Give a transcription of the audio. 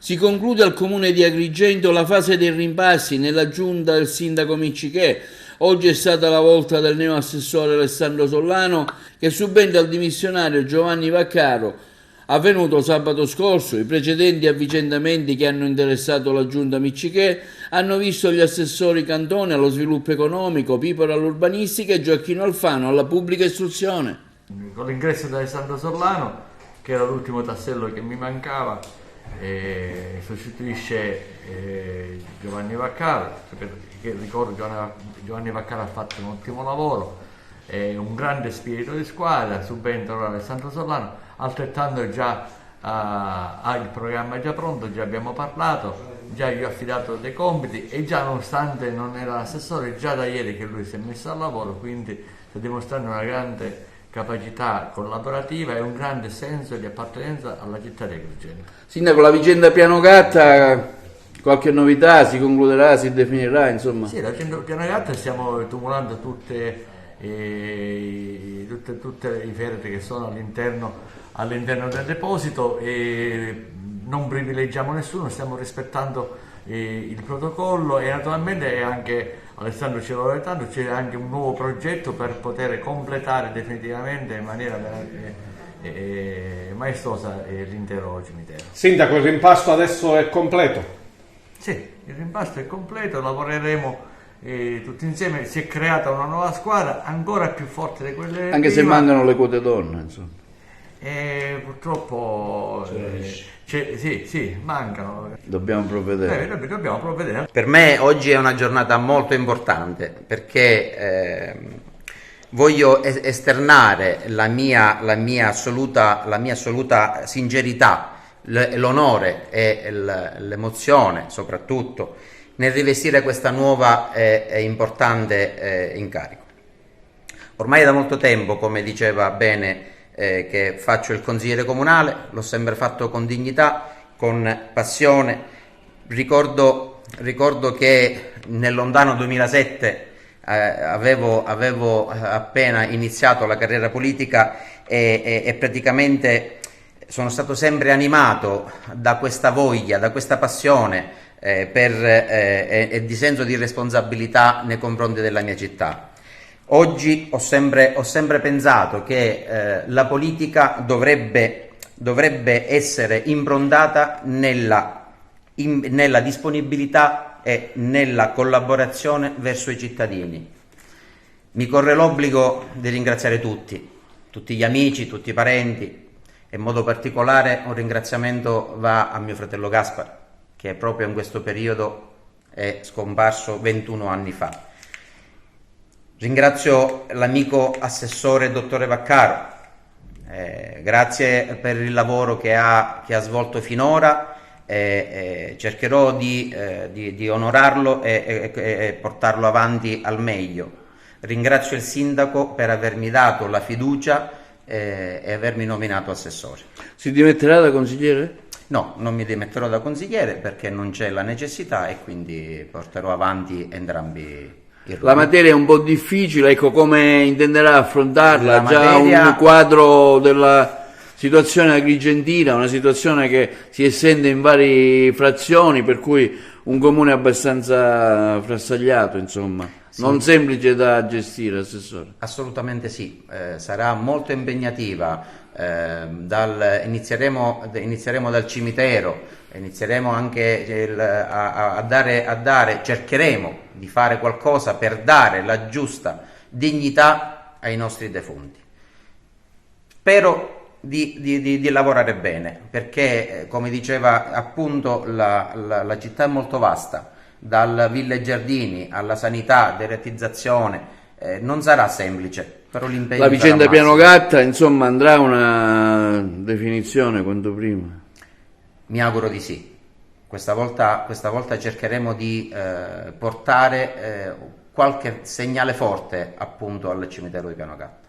Si conclude al comune di Agrigento la fase dei rimpassi nella giunta del sindaco Miccichè. Oggi è stata la volta del neo assessore Alessandro Sollano che subentra al dimissionario Giovanni Vaccaro. Avvenuto sabato scorso, i precedenti avvicendamenti che hanno interessato la giunta Miccichè hanno visto gli assessori Cantone allo sviluppo economico, Piparo all'urbanistica e Gioacchino Alfano alla pubblica istruzione. Con l'ingresso di Alessandro Sollano, che era l'ultimo tassello che mi mancava, sostituisce Giovanni Vaccaro, che ricordo Giovanni Vaccaro ha fatto un ottimo lavoro, un grande spirito di squadra. Subentra ora Alessandro Sollano, altrettanto già ha il programma già pronto, già abbiamo parlato, già gli ho affidato dei compiti e già, nonostante non era l'assessore, già da ieri che lui si è messo al lavoro, quindi sta dimostrando una grande capacità collaborativa e un grande senso di appartenenza alla città di Agrigento. Sindaco, la vicenda Piano Gatta, qualche novità? Si concluderà, si definirà, insomma? Sì, la vicenda Piano Gatta stiamo tumulando tutte i feretri che sono all'interno del deposito e non privilegiamo nessuno, stiamo rispettando il protocollo e naturalmente anche Alessandro ci lavora tanto, c'è anche un nuovo progetto per poter completare definitivamente in maniera maestosa l'intero cimitero. Sindaco, il rimpasto adesso è completo? Sì, il rimpasto è completo, lavoreremo tutti insieme, si è creata una nuova squadra ancora più forte di quelle anche se mancano le quote donne, insomma. Purtroppo sì, mancano. Dobbiamo provvedere. Dobbiamo provvedere. Per me oggi è una giornata molto importante perché voglio esternare la mia assoluta sincerità, l'onore e l'emozione soprattutto nel rivestire questa nuova e importante incarico. Ormai da molto tempo, come diceva bene, che faccio il consigliere comunale, l'ho sempre fatto con dignità, con passione. Ricordo che nel lontano 2007 avevo appena iniziato la carriera politica e praticamente sono stato sempre animato da questa voglia, da questa passione e di senso di responsabilità nei confronti della mia città. Oggi ho sempre pensato che la politica dovrebbe essere improntata nella disponibilità e nella collaborazione verso i cittadini. Mi corre l'obbligo di ringraziare tutti gli amici, tutti i parenti e in modo particolare un ringraziamento va a mio fratello Gaspar, che proprio in questo periodo è scomparso 21 anni fa. Ringrazio l'amico assessore dottore Vaccaro, grazie per il lavoro che ha svolto finora, cercherò di onorarlo e portarlo avanti al meglio. Ringrazio il sindaco per avermi dato la fiducia e avermi nominato assessore. Si dimetterà da consigliere? No, non mi dimetterò da consigliere perché non c'è la necessità e quindi porterò avanti entrambi. La materia è un po' difficile, ecco, come intenderà affrontarla? Un quadro della situazione agrigentina, una situazione che si estende in varie frazioni, per cui un comune abbastanza frastagliato, insomma, sì. Non semplice da gestire, assessore. Assolutamente sì, sarà molto impegnativa, inizieremo dal cimitero. Inizieremo anche cercheremo di fare qualcosa per dare la giusta dignità ai nostri defunti. Spero di lavorare bene, perché come diceva appunto la città è molto vasta, dal Ville Giardini alla sanità, deretizzazione, non sarà semplice, però l'impegno la vicenda sarà Piano Gatta, insomma, andrà a una definizione quanto prima. Mi auguro di sì. Questa volta cercheremo di portare qualche segnale forte appunto al cimitero di Piano Gatta.